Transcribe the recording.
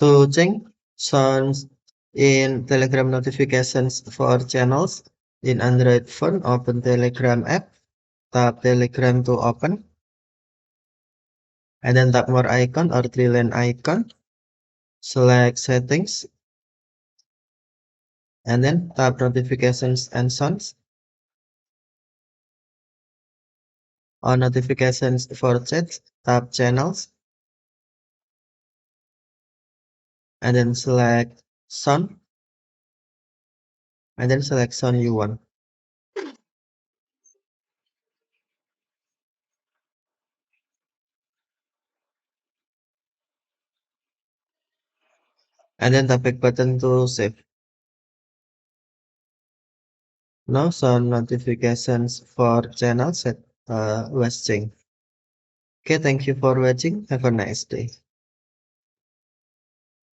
To change sounds in Telegram notifications for channels in Android phone, open Telegram app, tap Telegram to open, and then tap more icon or three line icon, select settings, and then tap notifications and sounds. On notifications for chats, tap channels, and then select sound, and then select sound you want. And then tap back button to save. Now sound notifications for channels set was changed. Okay, thank you for watching. Have a nice day.